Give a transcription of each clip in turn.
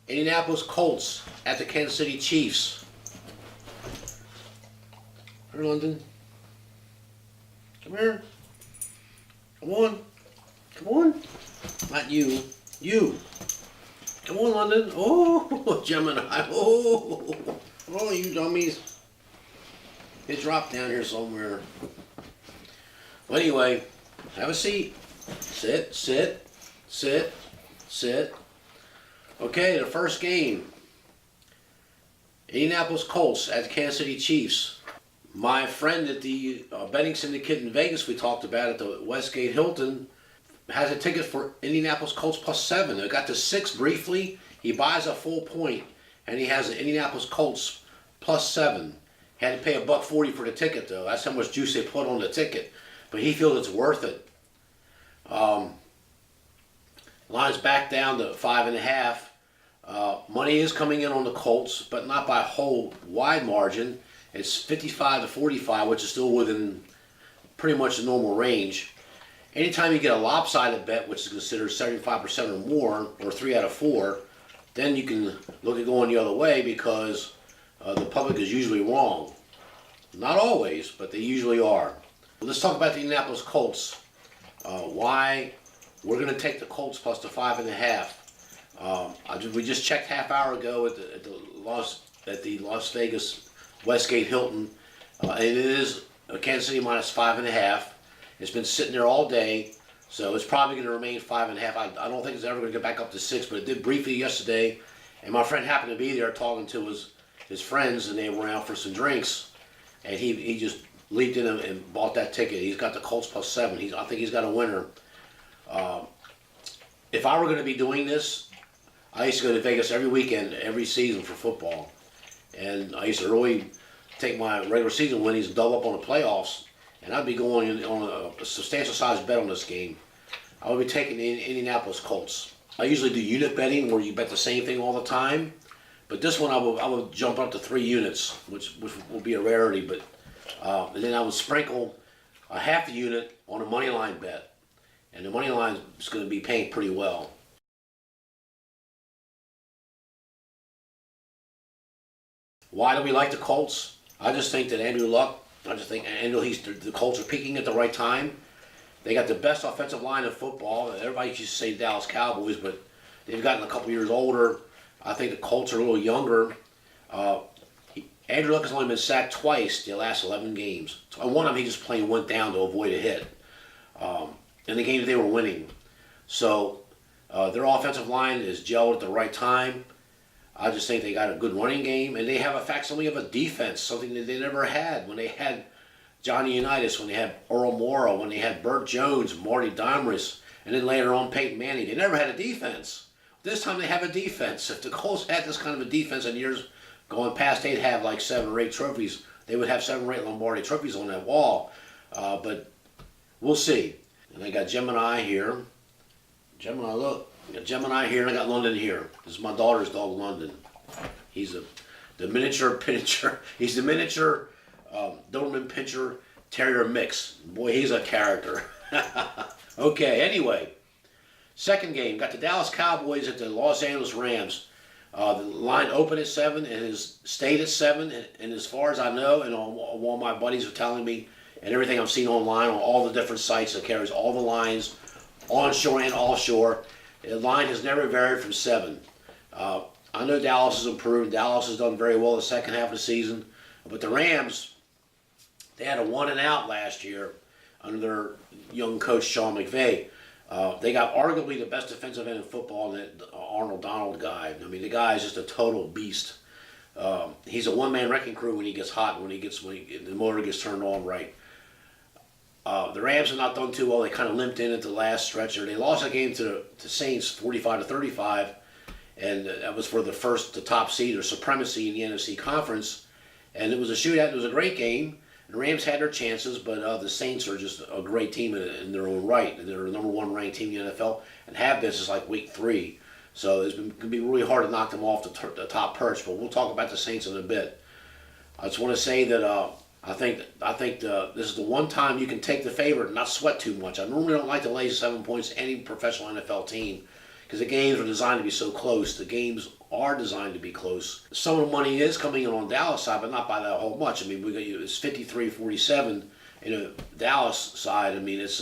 Indianapolis Colts at the Kansas City Chiefs. Come here, London. Come here. Come on. Come on. Not you. You. Come on, London. Oh, Gemini. Oh, you dummies. It dropped down here somewhere. Well, anyway, have a seat. Sit, sit, sit, sit. Okay, the first game. Indianapolis Colts at the Kansas City Chiefs. My friend at the betting syndicate in Vegas we talked about at the Westgate Hilton has a ticket for Indianapolis Colts +7. They got to 6 briefly. He buys a full point, and he has the Indianapolis Colts +7. Had to pay $1.40 for the ticket, though. That's how much juice they put on the ticket. But he feels it's worth it. Line's back down to 5.5. Money is coming in on the Colts, but not by a whole wide margin. It's 55 to 45, which is still within pretty much the normal range. Anytime you get a lopsided bet, which is considered 75% or more, or 3 out of 4, then you can look at going the other way because the public is usually wrong. Not always, but they usually are. Let's talk about the Indianapolis Colts. Why we're going to take the Colts plus the 5.5. We just checked half hour ago at the Las Vegas Westgate Hilton, and it is Kansas City minus 5.5. It's been sitting there all day, so it's probably going to remain 5.5. I don't think it's ever going to get back up to 6, but it did briefly yesterday. And my friend happened to be there talking to his friends, and they were out for some drinks, and he just leaped in and bought that ticket. He's got the Colts +7. I think he's got a winner. If I were going to be doing this, I used to go to Vegas every weekend, every season for football. And I used to really take my regular season winnings and double up on the playoffs. And I'd be going on a substantial size bet on this game. I would be taking the Indianapolis Colts. I usually do unit betting where you bet the same thing all the time. But this one I would jump up to 3 units, which will be a rarity. But and then I would sprinkle a half a unit on a money line bet. And the money line is going to be paying pretty well. Why do we like the Colts? I just think that Andrew Luck, the Colts are peaking at the right time. They got the best offensive line in football. Everybody used to say Dallas Cowboys, but they've gotten a couple years older. I think the Colts are a little younger. Andrew Luck has only been sacked twice the last 11 games. And one of them he just plain went down to avoid a hit. In the games they were winning. So their offensive line is gelled at the right time. I just think they got a good running game, and they have a facsimile of a defense, something that they never had when they had Johnny Unitas, when they had Earl Morrow, when they had Burt Jones, Marty Domris, and then later on Peyton Manning. They never had a defense. This time they have a defense. If the Colts had this kind of a defense in years going past, they'd have like 7 or 8 trophies. They would have 7 or 8 Lombardi trophies on that wall. But we'll see. And I got Gemini here. Gemini, look. I got Gemini here, and I got London here. This is my daughter's dog, London. He's the miniature pinscher. He's the miniature Doberman Pinscher Terrier mix. Boy, he's a character. Okay, anyway. Second game. Got the Dallas Cowboys at the Los Angeles Rams. The line opened at 7 and has stayed at 7. And as far as I know, and all my buddies are telling me, and everything I've seen online on all the different sites that carries all the lines, onshore and offshore, the line has never varied from 7. I know Dallas has improved. Dallas has done very well the second half of the season. But the Rams, they had a 1-and-out last year under their young coach, Sean McVay. They got arguably the best defensive end in football, the Arnold Donald guy. I mean, the guy is just a total beast. He's a one-man wrecking crew when he gets hot, when the motor gets turned on right. The Rams have not done too well. They kind of limped in at the last stretcher. They lost a game to the Saints 45-35, and that was for the top seed or supremacy in the NFC Conference. And it was a shootout. It was a great game. The Rams had their chances, but the Saints are just a great team in their own right. They're the number 1 ranked team in the NFL and have been since like week 3. So it's going to be really hard to knock them off the top perch. But we'll talk about the Saints in a bit. I just want to say that I think this is the one time you can take the favorite and not sweat too much. I normally don't like to lay 7 points to any professional NFL team because the games are designed to be so close. The games are designed to be close. Some of the money is coming in on Dallas side, but not by that whole much. I mean, it's 53-47 Dallas side. I mean, it's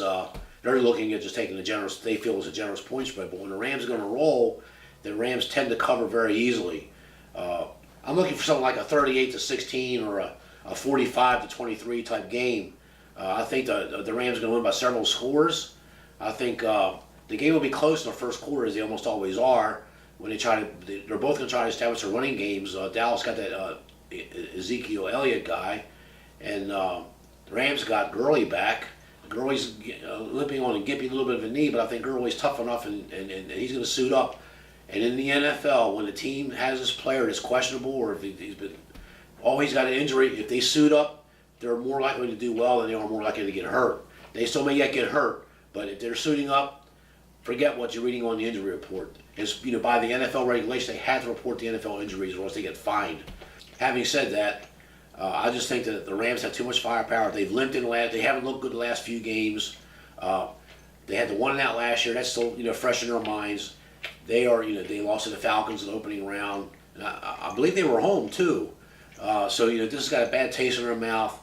they're looking at just taking they feel it's a generous point spread. But when the Rams are going to roll, the Rams tend to cover very easily. I'm looking for something like a 38-16 or a 45-23 type game. I think the Rams are going to win by several scores. I think the game will be close in the first quarter, as they almost always are. When they're both going to try to establish their running games. Dallas got that Ezekiel Elliott guy, and the Rams got Gurley back. Gurley's limping on and gimpy a little bit of a knee, but I think Gurley's tough enough, and he's going to suit up. And in the NFL, when the team has this player that's questionable, or if he's got an injury, if they suit up, they're more likely to do well than they are more likely to get hurt. They still may yet get hurt, but if they're suiting up, forget what you're reading on the injury report. It's, by the NFL regulation, they have to report the NFL injuries or else they get fined. Having said that, I just think that the Rams have too much firepower. They've limped they haven't looked good the last few games. They had the one and out last year. That's still, fresh in their minds. They lost to the Falcons in the opening round. And I believe they were home too. So this has got a bad taste in their mouth.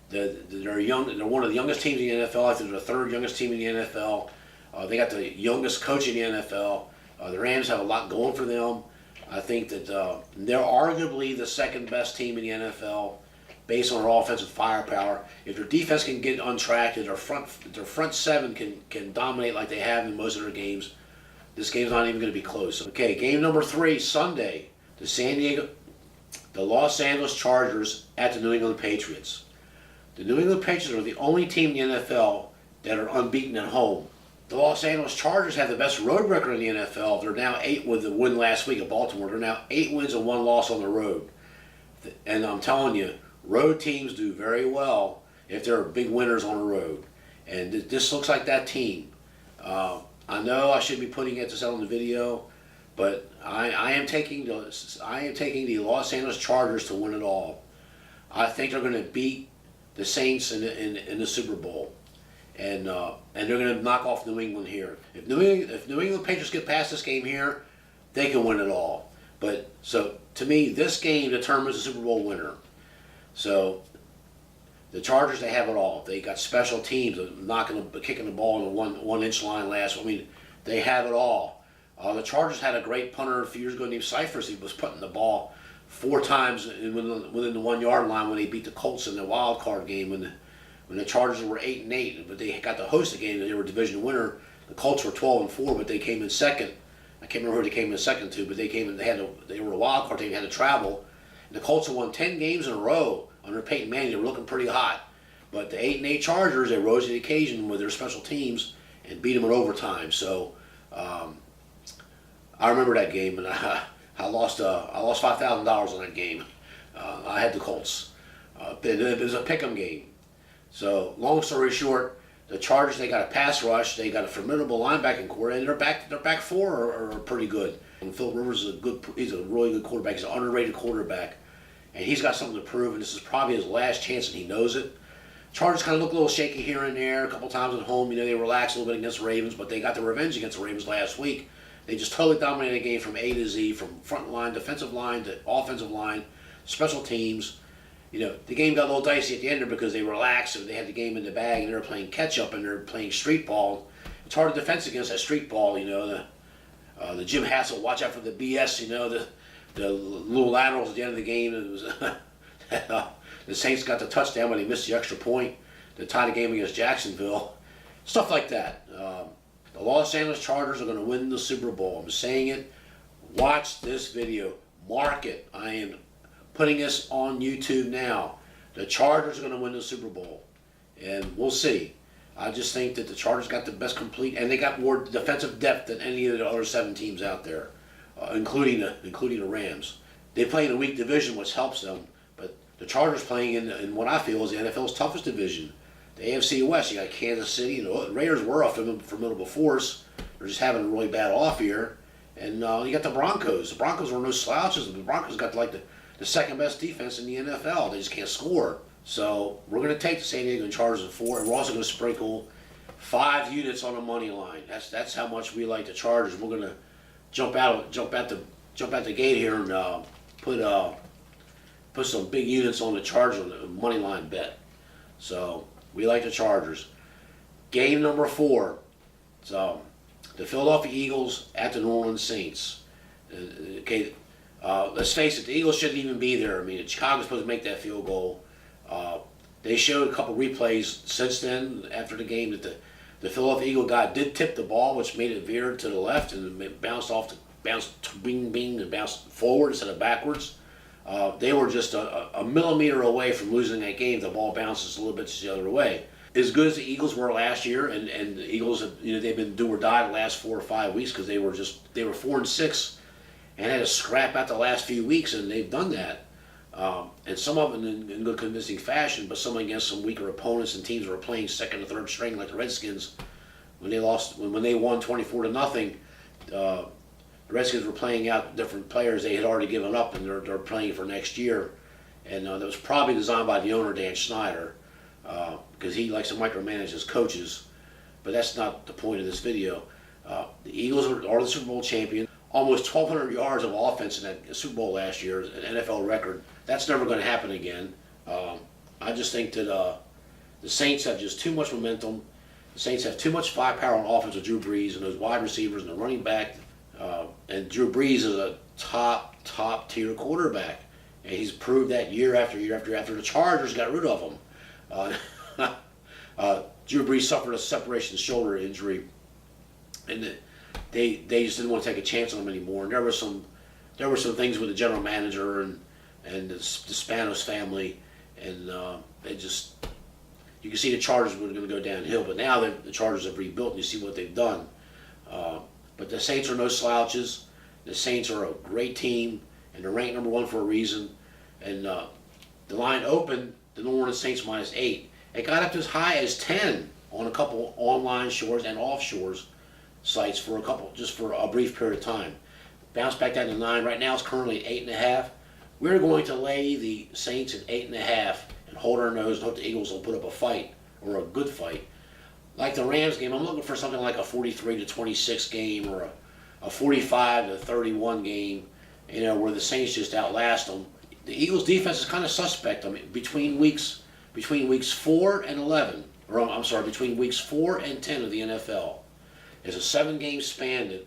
They're young. They're one of the youngest teams in the NFL. I think they're the third youngest team in the NFL. They got the youngest coach in the NFL. The Rams have a lot going for them. I think that they're arguably the second best team in the NFL based on their offensive firepower. If their defense can get untracked, if their front seven can dominate like they have in most of their games, this game's not even going to be close. Okay, game number 3, Sunday. The Los Angeles Chargers at the New England Patriots. The New England Patriots are the only team in the NFL that are unbeaten at home. The Los Angeles Chargers have the best road record in the NFL. They're now 8 with the win last week at Baltimore. They're now 8 wins and 1 loss on the road. And I'm telling you, road teams do very well if they're big winners on the road. And this looks like that team. I know I should be putting this out on the video, but I am taking the Los Angeles Chargers to win it all. I think they're going to beat the Saints in the Super Bowl, and they're going to knock off New England here. If New England Patriots get past this game here, they can win it all. But so to me, this game determines the Super Bowl winner. So the Chargers, they have it all. They got special teams, kicking the ball in the one-inch line last. I mean, they have it all. The Chargers had a great punter a few years ago named Cyphers. He was putting the ball 4 times within the 1-yard line when they beat the Colts in the wild card game. When the Chargers were 8-8, but they got to host the game. They were a division winner. The Colts were 12-4, but they came in second. I can't remember who they came in second to, but they were a wild card team. They had to travel. And the Colts have won 10 games in a row under Peyton Manning. They were looking pretty hot. But the 8-8 Chargers, they rose to the occasion with their special teams and beat them in overtime. So I remember that game, and I lost $5,000 on that game. I had the Colts. It was a pick'em game. So long story short, the Chargers, they got a pass rush, they got a formidable linebacking core, and their back four are pretty good. And Philip Rivers he's a really good quarterback. He's an underrated quarterback, and he's got something to prove. And this is probably his last chance, and he knows it. Chargers kind of look a little shaky here and there. A couple times at home, they relaxed a little bit against the Ravens, but they got their revenge against the Ravens last week. They just totally dominated the game from A to Z, from front line, defensive line to offensive line, special teams. The game got a little dicey at the end there because they relaxed and they had the game in the bag and they were playing catch up and they're playing street ball. It's hard to defense against that street ball. The Jim Hassel, watch out for the BS. The little laterals at the end of the game. It was the Saints got the touchdown, but they missed the extra point to tie the game against Jacksonville. Stuff like that. The Los Angeles Chargers are going to win the Super Bowl. I'm saying it. Watch this video. Mark it. I am putting this on YouTube now. The Chargers are going to win the Super Bowl. And we'll see. I just think that the Chargers got the best complete, and they got more defensive depth than any of the other 7 teams out there, including the Rams. They play in a weak division, which helps them. But the Chargers playing in what I feel is the NFL's toughest division. The AFC West, you got Kansas City, the Raiders were a formidable force. They're just having a really bad off year. And you got the Broncos. The Broncos were no slouches. The Broncos got the second best defense in the NFL. They just can't score. So we're going to take the San Diego Chargers at 4, and we're also going to sprinkle 5 units on the money line. That's how much we like the Chargers. We're going to jump out jump out the gate here and put some big units on the Chargers on the money line bet. So we like the Chargers. Game number 4. So the Philadelphia Eagles at the New Orleans Saints. Okay, let's face it, the Eagles shouldn't even be there. I mean, Chicago's supposed to make that field goal. They showed a couple replays since then after the game that the Philadelphia Eagle guy did tip the ball, which made it veer to the left and it bounced bing bing and bounced forward instead of backwards. They were just a millimeter away from losing that game. The ball bounces a little bit the other way. As good as the Eagles were last year, and the Eagles, they've been do or die the last 4 or 5 weeks because they were 4-6 and had to scrap out the last few weeks, and they've done that. And some of them in good convincing fashion, but some against some weaker opponents and teams that were playing second or third string like the Redskins. When they won 24-0, the Redskins were playing out different players they had already given up, and they're playing for next year. And that was probably designed by the owner, Dan Snyder, because he likes to micromanage his coaches. But that's not the point of this video. The Eagles are the Super Bowl champion. Almost 1,200 yards of offense in that Super Bowl last year, an NFL record. That's never going to happen again. I just think that the Saints have just too much momentum. The Saints have too much firepower on offense with Drew Brees and those wide receivers and the running back. And Drew Brees is a top tier quarterback. And he's proved that year after year after the Chargers got rid of him. Drew Brees suffered a separation shoulder injury, and they just didn't want to take a chance on him anymore. And there were some things with the general manager and the Spanos family, and you can see the Chargers were going to go downhill. But now the Chargers have rebuilt, and you see what they've done. But the Saints are no slouches. The Saints are a great team, and they're ranked number 1 for a reason. And the line opened the New Orleans Saints -8. It got up to as high as 10 on a couple online shores and offshores sites for a brief period of time. Bounced back down to 9. Right now it's currently 8.5. We're going to lay the Saints at 8.5 and hold our nose and hope the Eagles will put up a fight, or a good fight. Like the Rams game, I'm looking for something like a 43-26 game or a 45-31 game, where the Saints just outlast them. The Eagles' defense is kind of suspect. I mean, between weeks 4 and 11, or I'm sorry, between weeks 4 and 10 of the NFL, there's a 7-game span that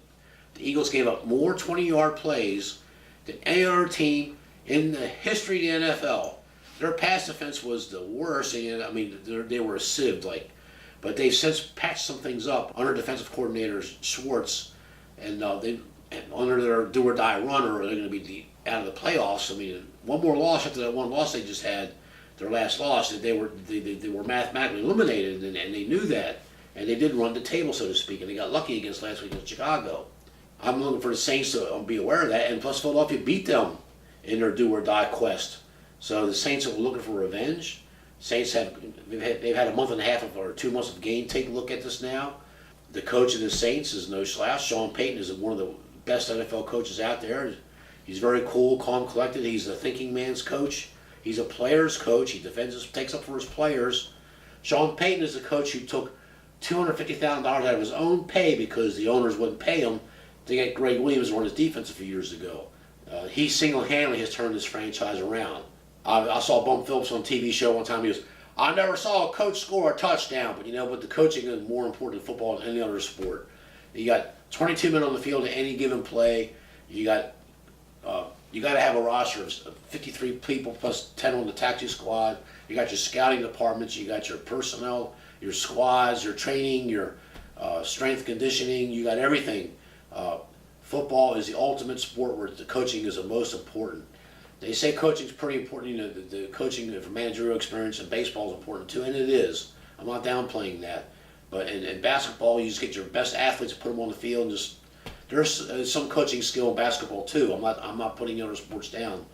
the Eagles gave up more 20-yard plays than any other team in the history of the NFL. Their pass defense was the worst. I mean, they were a sieve, but they've since patched some things up under defensive coordinator Schwartz, and under their do-or-die runner, they're going to be out of the playoffs. I mean, one more loss after that one loss they just had, their last loss, they were mathematically eliminated, and they knew that, and they did run the table, so to speak, and they got lucky against last week against Chicago. I'm looking for the Saints to be aware of that, and plus Philadelphia beat them in their do-or-die quest. So the Saints are looking for revenge. Saints they've had a month and a half or 2 months of game. Take a look at this now. The coach of the Saints is no slouch. Sean Payton is one of the best NFL coaches out there. He's very cool, calm, collected. He's a thinking man's coach. He's a player's coach. He takes up for his players. Sean Payton is a coach who took $250,000 out of his own pay because the owners wouldn't pay him to get Greg Williams to run his defense a few years ago. He single-handedly has turned this franchise around. I saw Bum Phillips on a TV show one time. He goes, "I never saw a coach score a touchdown," but the coaching is more important in football than any other sport. You got 22 men on the field at any given play. You got to have a roster of 53 people plus 10 on the taxi squad. You got your scouting departments. You got your personnel, your squads, your training, your strength conditioning. You got everything. Football is the ultimate sport where the coaching is the most important. They say coaching is pretty important. The coaching for managerial experience in baseball is important too, and it is. I'm not downplaying that. But in basketball, you just get your best athletes, put them on the field, and there's some coaching skill in basketball too. I'm not putting other sports down,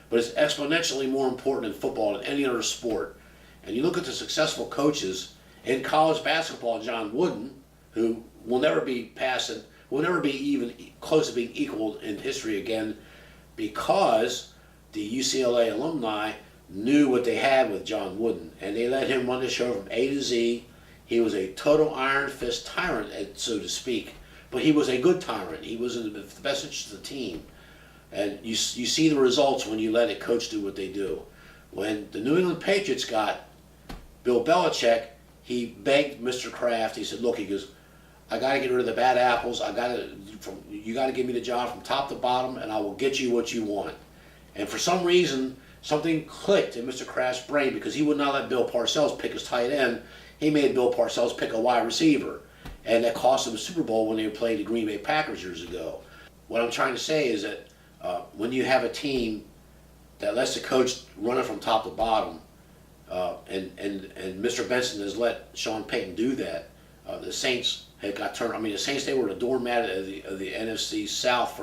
but it's exponentially more important in football than any other sport. And you look at the successful coaches in college basketball, John Wooden, who will never be even close to being equaled in history again, because the UCLA alumni knew what they had with John Wooden, and they let him run the show from A to Z. He was a total iron fist tyrant, so to speak, but he was a good tyrant. He was in the best interest of the team. And you see the results when you let a coach do what they do. When the New England Patriots got Bill Belichick, he begged Mr. Kraft. He said, "Look," he goes, "I got to get rid of the bad apples. You got to give me the job from top to bottom, and I will get you what you want." And for some reason, something clicked in Mr. Kraft's brain because he would not let Bill Parcells pick his tight end. He made Bill Parcells pick a wide receiver, and that cost him a Super Bowl when they played the Green Bay Packers years ago. What I'm trying to say is that when you have a team that lets the coach run it from top to bottom, and Mr. Benson has let Sean Payton do that, the Saints had got turned. I mean, the Saints, they were the doormat of the NFC South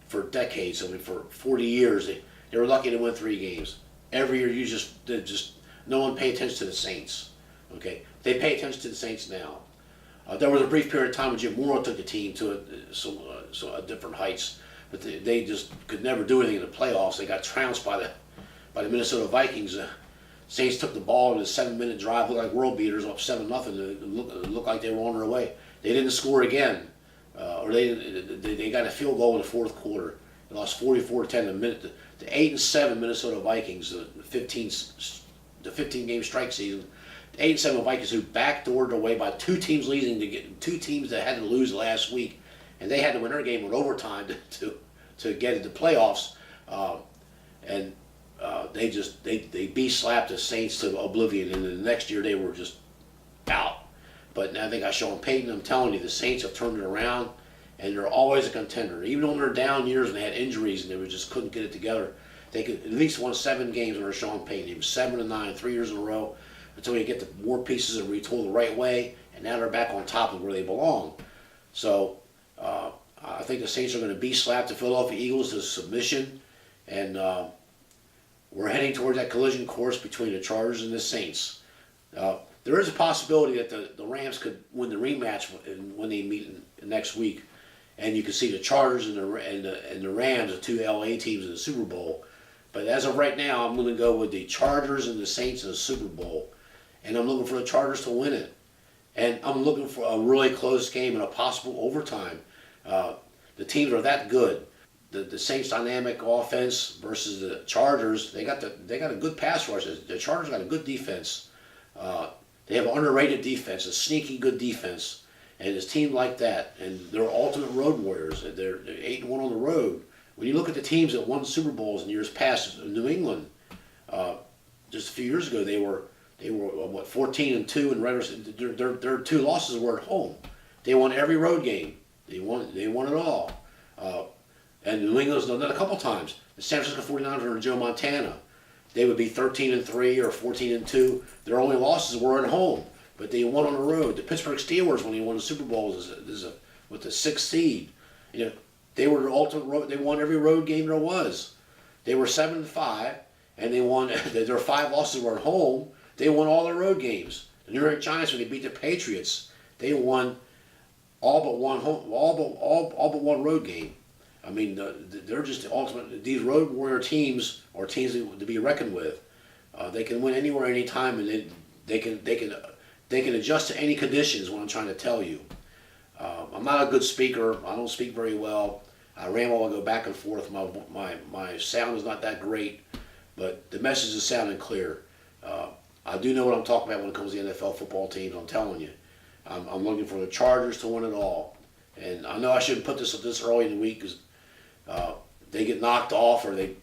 for decades. I mean, for 40 years, they were lucky to win 3 games. Every year, just no one paid attention to the Saints. Okay, they pay attention to the Saints now. There was a brief period of time when Jim Morrow took the team to different heights, but they just could never do anything in the playoffs. They got trounced by the Minnesota Vikings. Saints took the ball in a 7-minute drive, looked like world beaters, up 7-0. It looked like they were on their way. They didn't score again, or they got a field goal in the fourth quarter. They lost 44-10. The 8-7 Minnesota Vikings, the 15-game strike season. The 8-7 Vikings, who backdoored their way by 2 teams leading to get 2 teams that had to lose last week, and they had to win their game in overtime to get into the playoffs, and they beat-slapped the Saints to oblivion, and the next year they were just out. But now they got Sean Payton. I'm telling you, the Saints have turned it around, and they're always a contender. Even on their down years and they had injuries and they just couldn't get it together, they could at least won 7 games under Sean Payton. He was 7-9, 3 years in a row, until you get the more pieces and retool the right way, and now they're back on top of where they belong. So I think the Saints are going to slap the Philadelphia Eagles to submission, and we're heading towards that collision course between the Chargers and the Saints. There is a possibility that the Rams could win the rematch when they meet next week, and you can see the Chargers and the Rams, the 2 LA teams in the Super Bowl. But as of right now, I'm going to go with the Chargers and the Saints in the Super Bowl, and I'm looking for the Chargers to win it. And I'm looking for a really close game and a possible overtime. The teams are that good. The Saints' dynamic offense versus the Chargers, they got a good pass rush. The Chargers got a good defense. They have an underrated defense, a sneaky good defense, and it's teams like that, and they're ultimate road warriors. They're 8-1 on the road. When you look at the teams that won Super Bowls in years past, New England, just a few years ago, they were 14-2 in regular. Their 2 losses were at home. They won every road game. They won it all. And New England's done that a couple times. The San Francisco 49ers under Joe Montana, they would be 13-3 or 14-2. Their only losses were at home, but they won on the road. The Pittsburgh Steelers, when they won the Super Bowl, with the 6th seed. You know, they were the ultimate road. They won every road game there was. They were 7-5, and they won. Their 5 losses were at home. They won all their road games. The New York Giants, when they beat the Patriots, they won all but one road game. I mean, they're just the ultimate. These road warrior teams are teams to be reckoned with. They can win anywhere, anytime, and they can adjust to any conditions. What I'm trying to tell you. I'm not a good speaker. I don't speak very well. I ramble. I go back and forth. My sound is not that great, but the message is sounding clear. I do know what I'm talking about when it comes to the NFL football teams. I'm telling you. I'm looking for the Chargers to win it all. And I know I shouldn't put this early in the week because they get knocked off or they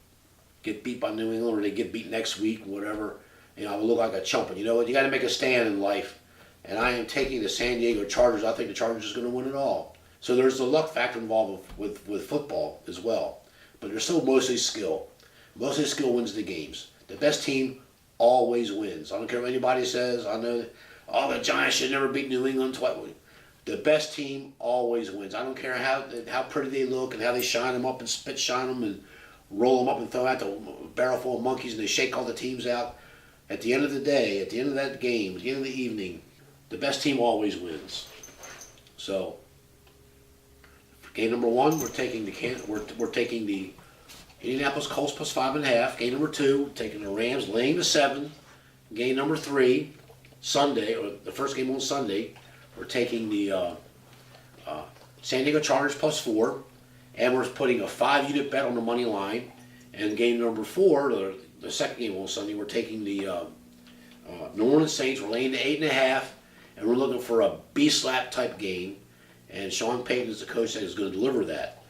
get beat by New England or they get beat next week, whatever. You know, I would look like a chump. But you know what? You got to make a stand in life. And I am taking the San Diego Chargers. I think the Chargers are going to win it all. So there's the luck factor involved with football as well. But there's still mostly skill. Mostly skill wins the games. The best team always wins. I don't care what anybody says. I know that, the Giants should never beat New England twice. The best team always wins. I don't care how pretty they look and how they shine them up and spit shine them and roll them up and throw out the barrel full of monkeys and they shake all the teams out. At the end of the day, at the end of that game, at the end of the evening, the best team always wins. So, for game number 1, we're taking the Indianapolis Colts plus 5.5. Game number 2, we're taking the Rams laying the 7. Game number 3, Sunday, or the first game on Sunday, we're taking the San Diego Chargers plus 4. and we're putting a 5-unit bet on the money line. And game number 4, the second game on Sunday, we're taking the New Orleans Saints. We're laying the 8.5, and we're looking for a B-slap type game. And Sean Payton is the coach that is going to deliver that.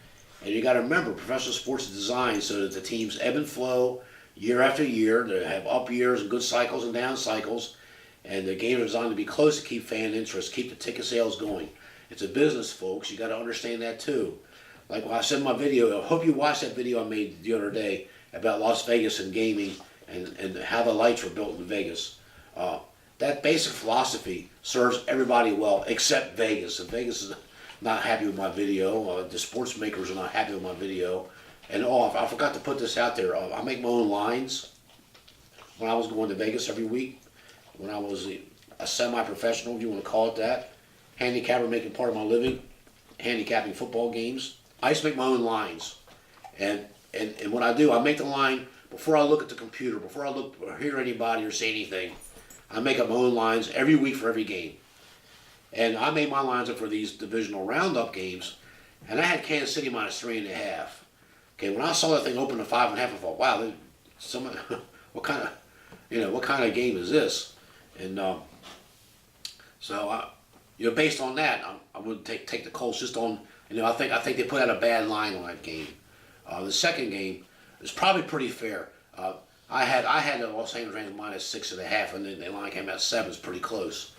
And you got to remember, professional sports is designed so that the teams ebb and flow year after year. They have up years and good cycles and down cycles. And the games are designed to be close to keep fan interest, keep the ticket sales going. It's a business, folks. You got to understand that too. Like when I said in my video, I hope you watched that video I made the other day about Las Vegas and gaming and how the lights were built in Vegas. That basic philosophy serves everybody well except Vegas. And Vegas is not happy with my video. The sports makers are not happy with my video. And I forgot to put this out there. I make my own lines when I was going to Vegas every week. When I was a semi-professional, if you want to call it that. Handicapper, making part of my living, handicapping football games. I used to make my own lines. And what I do, I make the line before I look at the computer, before I look or hear anybody or say anything. I make up my own lines every week for every game. And I made my lines up for these divisional roundup games, and I had Kansas City minus 3.5. Okay, when I saw that thing open to 5.5, I thought, wow, what kind of game is this? And so based on that, I would take the Colts just on. I think they put out a bad line on that game. The second game is probably pretty fair. I had the Los Angeles Rams minus 6.5, and then the line came out 7. It's pretty close.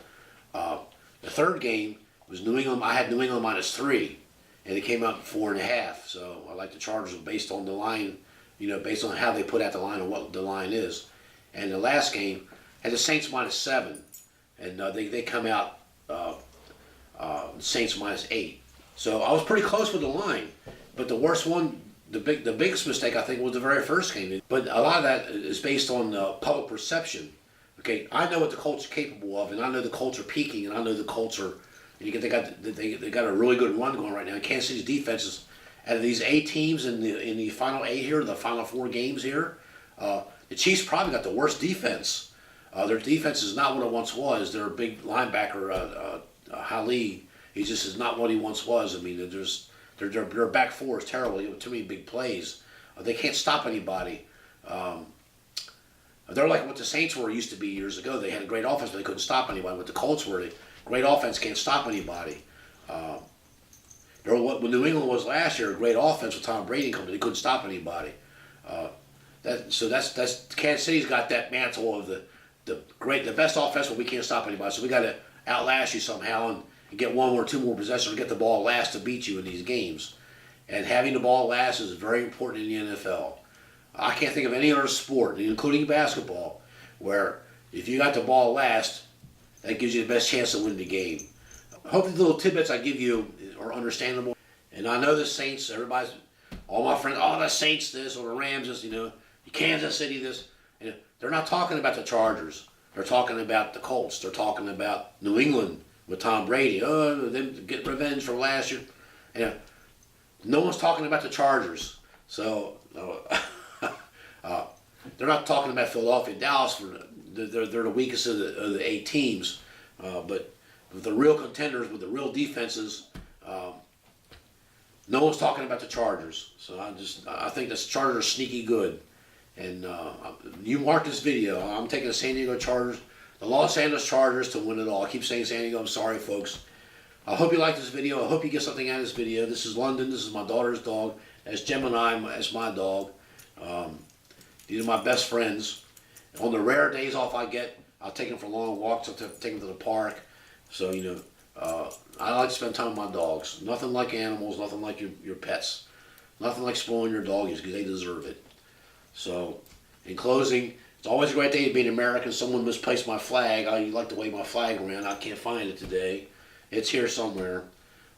The third game was New England. I had New England minus 3, and it came out 4.5. So I like the Chargers based on the line, based on how they put out the line and what the line is. And the last game had the Saints minus 7, and they come out Saints minus 8. So I was pretty close with the line, but the worst one, the biggest mistake I think was the very first game. But a lot of that is based on public perception. Okay, I know what the Colts are capable of, and I know the Colts are peaking, and I know the Colts are. They got a really good run going right now. Kansas City's defense is, out of these 8 teams in the final 8 here, the final 4 games here, the Chiefs probably got the worst defense. Their defense is not what it once was. Their big linebacker, Hali, he just is not what he once was. I mean, their back 4 is terrible. Too many big plays. They can't stop anybody. They're like what the Saints were used to be years ago. They had a great offense, but they couldn't stop anybody. What the Colts were, great offense can't stop anybody. What New England was last year, a great offense with Tom Brady coming, they couldn't stop anybody. That's Kansas City's got that mantle of the best offense, but we can't stop anybody. So we got to outlast you somehow and get 1 or 2 more possessions or get the ball last to beat you in these games. And having the ball last is very important in the NFL. I can't think of any other sport, including basketball, where if you got the ball last, that gives you the best chance to win the game. Hopefully the little tidbits I give you are understandable. And I know the Saints, all my friends, the Saints this, or the Rams this, Kansas City this. They're not talking about the Chargers. They're talking about the Colts. They're talking about New England with Tom Brady. Them get revenge from last year. No one's talking about the Chargers. So they're not talking about Philadelphia, Dallas. They're the weakest of the 8 teams. But with the real contenders, with the real defenses, no one's talking about the Chargers. So I think the Chargers are sneaky good. And you mark this video. I'm taking the San Diego Chargers, the Los Angeles Chargers to win it all. I keep saying San Diego. I'm sorry, folks. I hope you like this video. I hope you get something out of this video. This is London. This is my daughter's dog. That's Gemini. That's my dog. These are my best friends. On the rare days off I get, I'll take them for long walks. I'll take them to the park. So, I like to spend time with my dogs. Nothing like animals. Nothing like your pets. Nothing like spoiling your doggies because they deserve it. So, in closing, it's always a great day to be an American. Someone misplaced my flag. I like to wave my flag around. I can't find it today. It's here somewhere.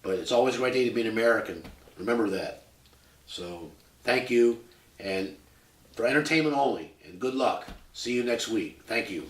But it's always a great day to be an American. Remember that. So, thank you. And for entertainment only. And good luck. See you next week. Thank you.